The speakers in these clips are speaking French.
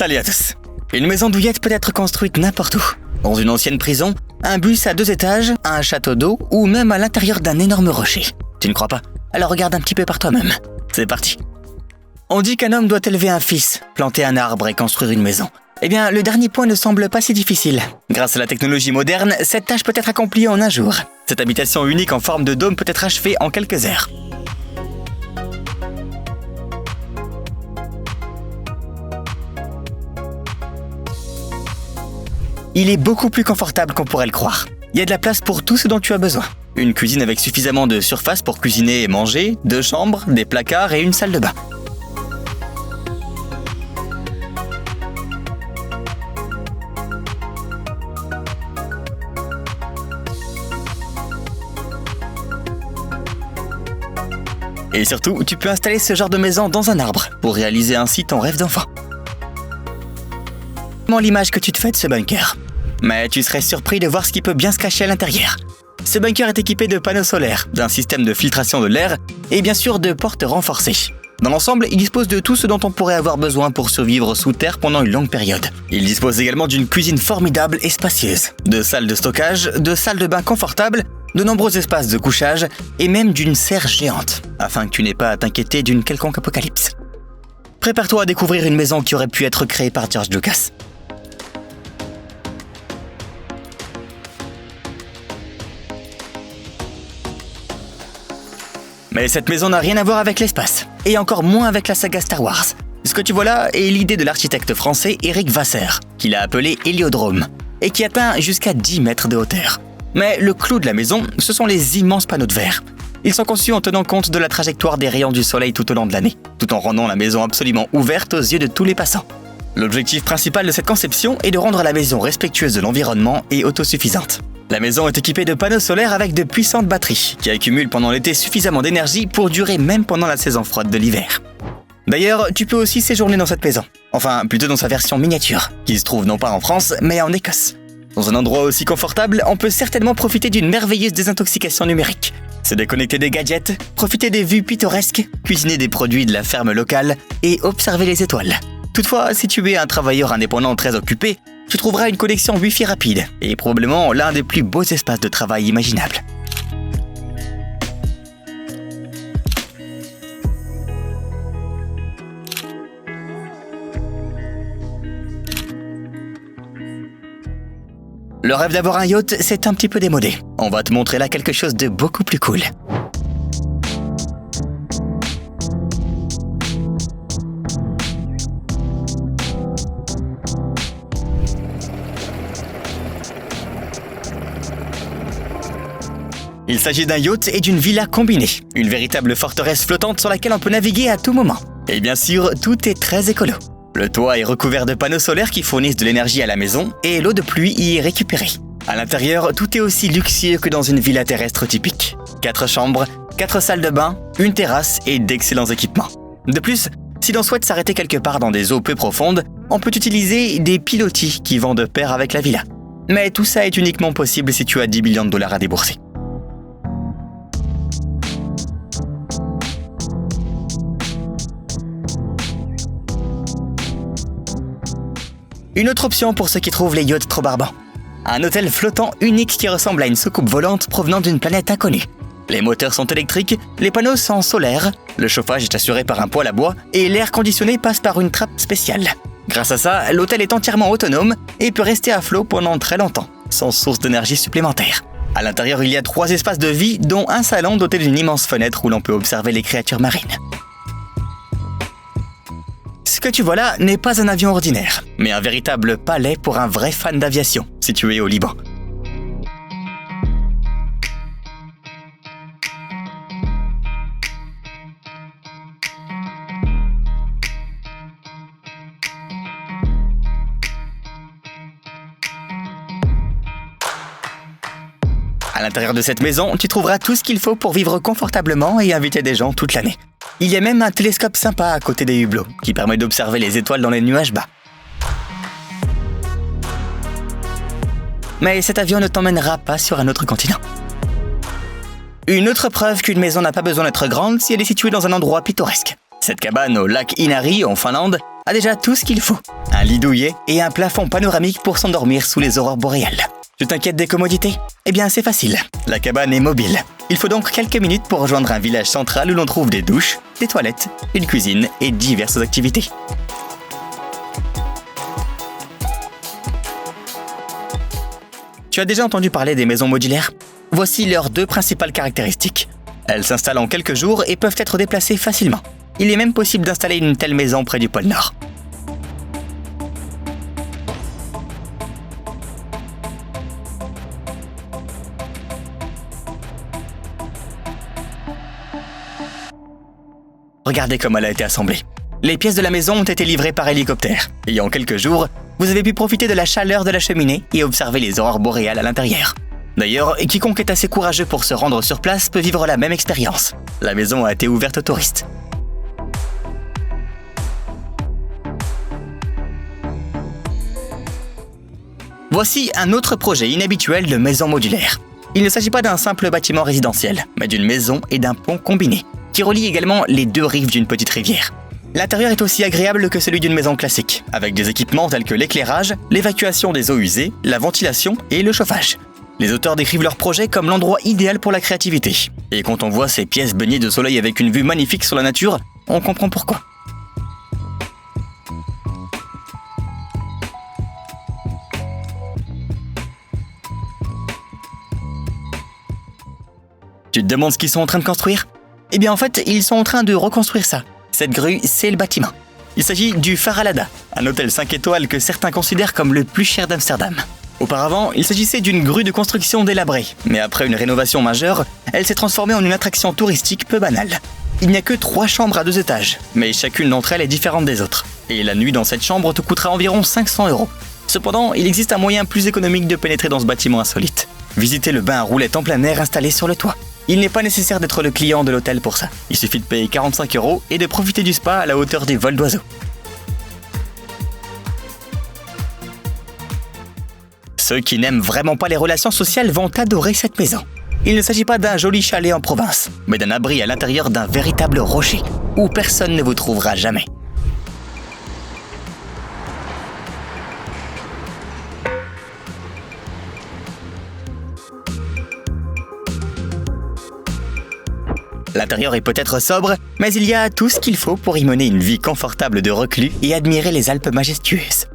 Salut à tous. Une maison douillette peut être construite n'importe où. Dans une ancienne prison, un bus à 2 étages, un château d'eau ou même à l'intérieur d'un énorme rocher. Tu ne crois pas? Alors regarde un petit peu par toi-même. C'est parti. On dit qu'un homme doit élever un fils, planter un arbre et construire une maison. Eh bien, le dernier point ne semble pas si difficile. Grâce à la technologie moderne, cette tâche peut être accomplie en un jour. Cette habitation unique en forme de dôme peut être achevée en quelques heures. Il est beaucoup plus confortable qu'on pourrait le croire. Il y a de la place pour tout ce dont tu as besoin. Une cuisine avec suffisamment de surface pour cuisiner et manger, 2 chambres, des placards et une salle de bain. Et surtout, tu peux installer ce genre de maison dans un arbre pour réaliser ainsi ton rêve d'enfant. L'image que tu te fais de ce bunker. Mais tu serais surpris de voir ce qui peut bien se cacher à l'intérieur. Ce bunker est équipé de panneaux solaires, d'un système de filtration de l'air et bien sûr de portes renforcées. Dans l'ensemble, il dispose de tout ce dont on pourrait avoir besoin pour survivre sous terre pendant une longue période. Il dispose également d'une cuisine formidable et spacieuse, de salles de stockage, de salles de bain confortables, de nombreux espaces de couchage et même d'une serre géante, afin que tu n'aies pas à t'inquiéter d'une quelconque apocalypse. Prépare-toi à découvrir une maison qui aurait pu être créée par George Lucas. Mais cette maison n'a rien à voir avec l'espace, et encore moins avec la saga Star Wars. Ce que tu vois là est l'idée de l'architecte français Éric Vasseur, qu'il a appelé Héliodrome, et qui atteint jusqu'à 10 mètres de hauteur. Mais le clou de la maison, ce sont les immenses panneaux de verre. Ils sont conçus en tenant compte de la trajectoire des rayons du soleil tout au long de l'année, tout en rendant la maison absolument ouverte aux yeux de tous les passants. L'objectif principal de cette conception est de rendre la maison respectueuse de l'environnement et autosuffisante. La maison est équipée de panneaux solaires avec de puissantes batteries qui accumulent pendant l'été suffisamment d'énergie pour durer même pendant la saison froide de l'hiver. D'ailleurs, tu peux aussi séjourner dans cette maison. Enfin, plutôt dans sa version miniature, qui se trouve non pas en France, mais en Écosse. Dans un endroit aussi confortable, on peut certainement profiter d'une merveilleuse désintoxication numérique. Se déconnecter des gadgets, profiter des vues pittoresques, cuisiner des produits de la ferme locale et observer les étoiles. Toutefois, si tu es un travailleur indépendant très occupé, tu trouveras une connexion Wi-Fi rapide et probablement l'un des plus beaux espaces de travail imaginables. Le rêve d'avoir un yacht, c'est un petit peu démodé. On va te montrer là quelque chose de beaucoup plus cool. Il s'agit d'un yacht et d'une villa combinée, une véritable forteresse flottante sur laquelle on peut naviguer à tout moment. Et bien sûr, tout est très écolo. Le toit est recouvert de panneaux solaires qui fournissent de l'énergie à la maison et l'eau de pluie y est récupérée. À l'intérieur, tout est aussi luxueux que dans une villa terrestre typique. 4 chambres, 4 salles de bain, une terrasse et d'excellents équipements. De plus, si l'on souhaite s'arrêter quelque part dans des eaux peu profondes, on peut utiliser des pilotis qui vont de pair avec la villa. Mais tout ça est uniquement possible si tu as 10 millions de dollars à débourser. Une autre option pour ceux qui trouvent les yachts trop barbants. Un hôtel flottant unique qui ressemble à une soucoupe volante provenant d'une planète inconnue. Les moteurs sont électriques, les panneaux sont solaires, le chauffage est assuré par un poêle à bois et l'air conditionné passe par une trappe spéciale. Grâce à ça, l'hôtel est entièrement autonome et peut rester à flot pendant très longtemps, sans source d'énergie supplémentaire. À l'intérieur, il y a 3 espaces de vie, dont un salon doté d'une immense fenêtre où l'on peut observer les créatures marines. Ce que tu vois là n'est pas un avion ordinaire, mais un véritable palais pour un vrai fan d'aviation, situé au Liban. À l'intérieur de cette maison, tu trouveras tout ce qu'il faut pour vivre confortablement et inviter des gens toute l'année. Il y a même un télescope sympa à côté des hublots, qui permet d'observer les étoiles dans les nuages bas. Mais cet avion ne t'emmènera pas sur un autre continent. Une autre preuve qu'une maison n'a pas besoin d'être grande si elle est située dans un endroit pittoresque. Cette cabane au lac Inari, en Finlande, a déjà tout ce qu'il faut. un lit douillet et un plafond panoramique pour s'endormir sous les aurores boréales. Tu t'inquiètes des commodités? Eh bien, c'est facile. La cabane est mobile. Il faut donc quelques minutes pour rejoindre un village central où l'on trouve des douches, des toilettes, une cuisine et diverses activités. Tu as déjà entendu parler des maisons modulaires? Voici leurs 2 principales caractéristiques. Elles s'installent en quelques jours et peuvent être déplacées facilement. Il est même possible d'installer une telle maison près du pôle Nord. Regardez comme elle a été assemblée. Les pièces de la maison ont été livrées par hélicoptère. Et en quelques jours, vous avez pu profiter de la chaleur de la cheminée et observer les aurores boréales à l'intérieur. D'ailleurs, quiconque est assez courageux pour se rendre sur place peut vivre la même expérience. La maison a été ouverte aux touristes. Voici un autre projet inhabituel de maison modulaire. Il ne s'agit pas d'un simple bâtiment résidentiel, mais d'une maison et d'un pont combiné, qui relie également les 2 rives d'une petite rivière. L'intérieur est aussi agréable que celui d'une maison classique, avec des équipements tels que l'éclairage, l'évacuation des eaux usées, la ventilation et le chauffage. Les auteurs décrivent leur projet comme l'endroit idéal pour la créativité. Et quand on voit ces pièces baignées de soleil avec une vue magnifique sur la nature, on comprend pourquoi. Tu te demandes ce qu'ils sont en train de construire? Eh bien en fait, ils sont en train de reconstruire ça. Cette grue, c'est le bâtiment. Il s'agit du Phare Alhada, un hôtel 5 étoiles que certains considèrent comme le plus cher d'Amsterdam. Auparavant, il s'agissait d'une grue de construction délabrée, mais après une rénovation majeure, elle s'est transformée en une attraction touristique peu banale. Il n'y a que 3 chambres à 2 étages, mais chacune d'entre elles est différente des autres. Et la nuit dans cette chambre te coûtera environ 500 €. Cependant, il existe un moyen plus économique de pénétrer dans ce bâtiment insolite. Visitez le bain à roulettes en plein air installé sur le toit. Il n'est pas nécessaire d'être le client de l'hôtel pour ça. Il suffit de payer 45 € et de profiter du spa à la hauteur du vol d'oiseau. Ceux qui n'aiment vraiment pas les relations sociales vont adorer cette maison. Il ne s'agit pas d'un joli chalet en province, mais d'un abri à l'intérieur d'un véritable rocher, où personne ne vous trouvera jamais. L'intérieur est peut-être sobre, mais il y a tout ce qu'il faut pour y mener une vie confortable de reclus et admirer les Alpes majestueuses.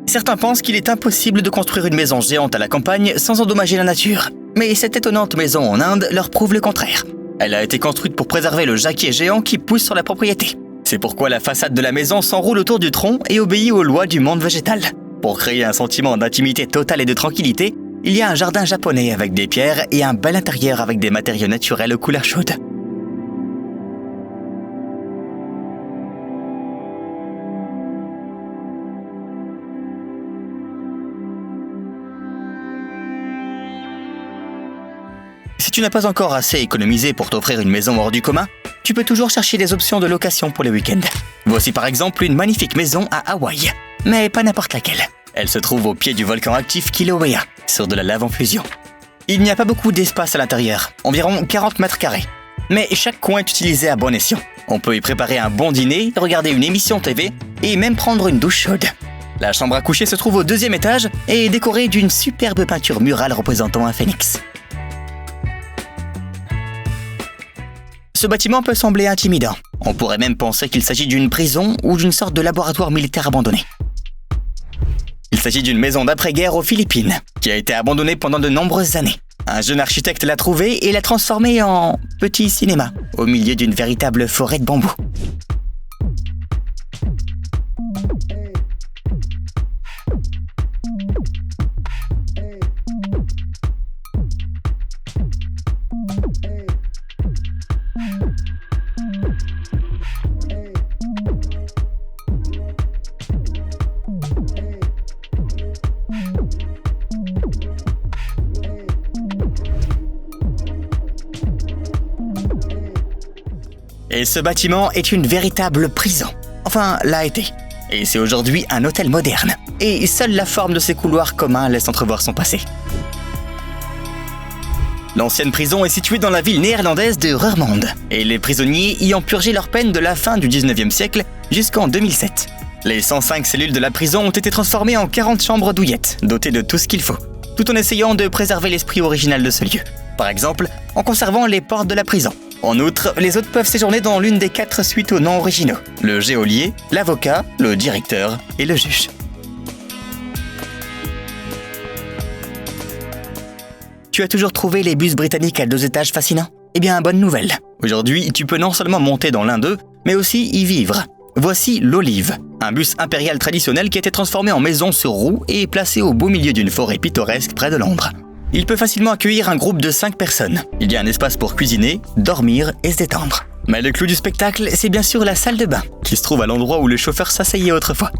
Certains pensent qu'il est impossible de construire une maison géante à la campagne sans endommager la nature. Mais cette étonnante maison en Inde leur prouve le contraire. Elle a été construite pour préserver le jacquier géant qui pousse sur la propriété. C'est pourquoi la façade de la maison s'enroule autour du tronc et obéit aux lois du monde végétal. Pour créer un sentiment d'intimité totale et de tranquillité, il y a un jardin japonais avec des pierres et un bel intérieur avec des matériaux naturels aux couleurs chaudes. Si tu n'as pas encore assez économisé pour t'offrir une maison hors du commun, tu peux toujours chercher des options de location pour les week-ends. Voici par exemple une magnifique maison à Hawaï, mais pas n'importe laquelle. Elle se trouve au pied du volcan actif Kilauea, sur de la lave en fusion. Il n'y a pas beaucoup d'espace à l'intérieur, environ 40 mètres carrés. Mais chaque coin est utilisé à bon escient. On peut y préparer un bon dîner, regarder une émission TV et même prendre une douche chaude. La chambre à coucher se trouve au 2e étage et est décorée d'une superbe peinture murale représentant un phénix. Ce bâtiment peut sembler intimidant. On pourrait même penser qu'il s'agit d'une prison ou d'une sorte de laboratoire militaire abandonné. Il s'agit d'une maison d'après-guerre aux Philippines, qui a été abandonnée pendant de nombreuses années. Un jeune architecte l'a trouvée et l'a transformée en petit cinéma, au milieu d'une véritable forêt de bambous. Et ce bâtiment est une véritable prison. Enfin, l'a été. Et c'est aujourd'hui un hôtel moderne. Et seule la forme de ses couloirs communs laisse entrevoir son passé. L'ancienne prison est située dans la ville néerlandaise de Roermond. Et les prisonniers y ont purgé leur peine de la fin du 19e siècle jusqu'en 2007. Les 105 cellules de la prison ont été transformées en 40 chambres douillettes, dotées de tout ce qu'il faut, tout en essayant de préserver l'esprit original de ce lieu. Par exemple, en conservant les portes de la prison. En outre, les hôtes peuvent séjourner dans l'une des 4 suites aux noms originaux: le geôlier, l'avocat, le directeur et le juge. Tu as toujours trouvé les bus britanniques à 2 étages fascinants? Eh bien, bonne nouvelle. Aujourd'hui, tu peux non seulement monter dans l'un d'eux, mais aussi y vivre. Voici l'Olive, un bus impérial traditionnel qui a été transformé en maison sur roues et placé au beau milieu d'une forêt pittoresque près de Londres. Il peut facilement accueillir un groupe de 5 personnes. Il y a un espace pour cuisiner, dormir et se détendre. Mais le clou du spectacle, c'est bien sûr la salle de bain, qui se trouve à l'endroit où le chauffeur s'asseyait autrefois.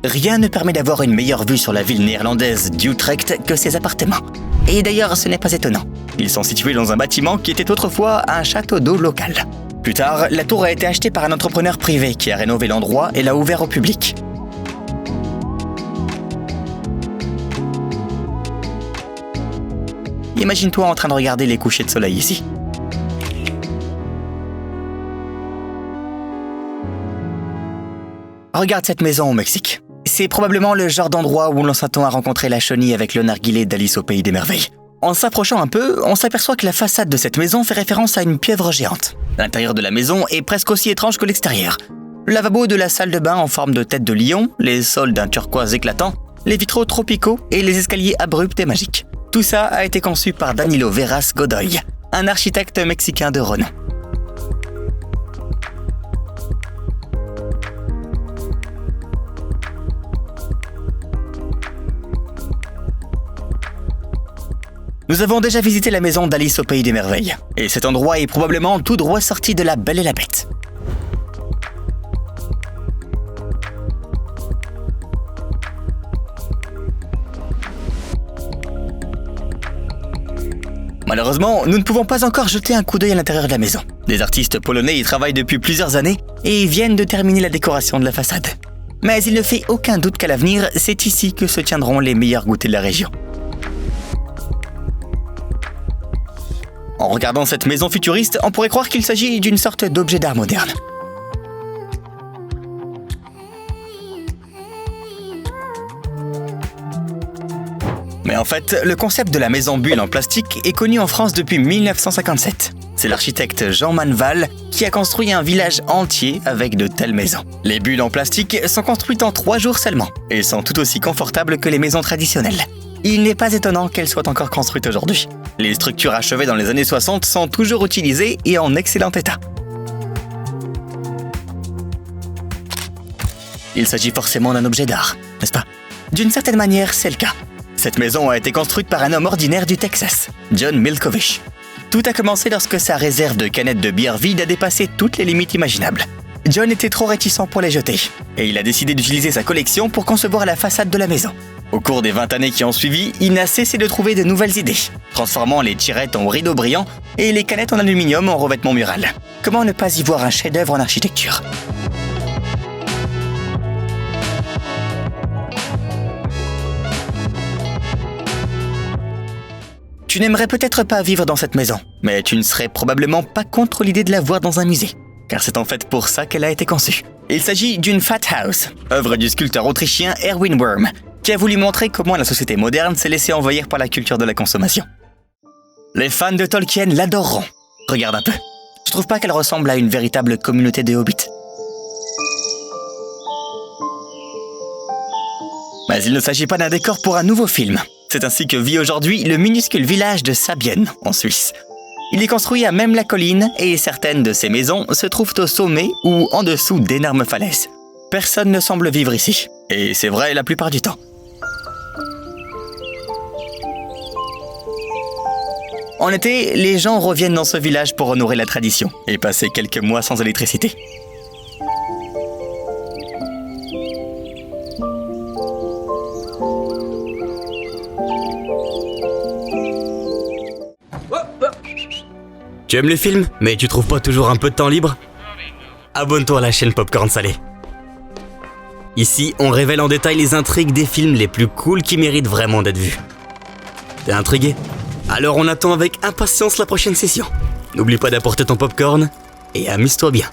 Rien ne permet d'avoir une meilleure vue sur la ville néerlandaise d'Utrecht que ces appartements. Et d'ailleurs, ce n'est pas étonnant. Ils sont situés dans un bâtiment qui était autrefois un château d'eau local. Plus tard, la tour a été achetée par un entrepreneur privé qui a rénové l'endroit et l'a ouvert au public. Imagine-toi en train de regarder les couchers de soleil ici. Regarde cette maison au Mexique. C'est probablement le genre d'endroit où l'on s'attend à rencontrer la chenille avec le narguilé d'Alice au Pays des Merveilles. En s'approchant un peu, on s'aperçoit que la façade de cette maison fait référence à une pieuvre géante. L'intérieur de la maison est presque aussi étrange que l'extérieur. Le lavabo de la salle de bain en forme de tête de lion, les sols d'un turquoise éclatant, les vitraux tropicaux et les escaliers abrupts et magiques. Tout ça a été conçu par Danilo Veras Godoy, un architecte mexicain de renom. Nous avons déjà visité la maison d'Alice au Pays des Merveilles, et cet endroit est probablement tout droit sorti de La Belle et la Bête. Malheureusement, nous ne pouvons pas encore jeter un coup d'œil à l'intérieur de la maison. Des artistes polonais y travaillent depuis plusieurs années et viennent de terminer la décoration de la façade. Mais il ne fait aucun doute qu'à l'avenir, c'est ici que se tiendront les meilleurs goûters de la région. En regardant cette maison futuriste, on pourrait croire qu'il s'agit d'une sorte d'objet d'art moderne. Mais en fait, le concept de la maison bulle en plastique est connu en France depuis 1957. C'est l'architecte Jean Manval qui a construit un village entier avec de telles maisons. Les bulles en plastique sont construites en 3 jours seulement et sont tout aussi confortables que les maisons traditionnelles. Il n'est pas étonnant qu'elles soient encore construites aujourd'hui. Les structures achevées dans les années 60 sont toujours utilisées et en excellent état. Il s'agit forcément d'un objet d'art, n'est-ce pas? D'une certaine manière, c'est le cas. Cette maison a été construite par un homme ordinaire du Texas, John Milkovich. Tout a commencé lorsque sa réserve de canettes de bière vide a dépassé toutes les limites imaginables. John était trop réticent pour les jeter, et il a décidé d'utiliser sa collection pour concevoir la façade de la maison. Au cours des 20 années qui ont suivi, il n'a cessé de trouver de nouvelles idées, transformant les tirettes en rideaux brillants et les canettes en aluminium en revêtement mural. Comment ne pas y voir un chef-d'œuvre en architecture? Tu n'aimerais peut-être pas vivre dans cette maison, mais tu ne serais probablement pas contre l'idée de la voir dans un musée, car c'est en fait pour ça qu'elle a été conçue. Il s'agit d'une Fat House, œuvre du sculpteur autrichien Erwin Wurm, qui a voulu montrer comment la société moderne s'est laissée envahir par la culture de la consommation. Les fans de Tolkien l'adoreront. Regarde un peu. Tu trouves pas qu'elle ressemble à une véritable communauté de hobbits? Mais il ne s'agit pas d'un décor pour un nouveau film. C'est ainsi que vit aujourd'hui le minuscule village de Sabienne, en Suisse. Il est construit à même la colline et certaines de ses maisons se trouvent au sommet ou en dessous d'énormes falaises. Personne ne semble vivre ici, et c'est vrai la plupart du temps. En été, les gens reviennent dans ce village pour honorer la tradition et passer quelques mois sans électricité. Tu aimes les films, mais tu trouves pas toujours un peu de temps libre? Abonne-toi à la chaîne Popcorn Salé. Ici, on révèle en détail les intrigues des films les plus cools qui méritent vraiment d'être vus. T'es intrigué? Alors on attend avec impatience la prochaine session. N'oublie pas d'apporter ton popcorn et amuse-toi bien.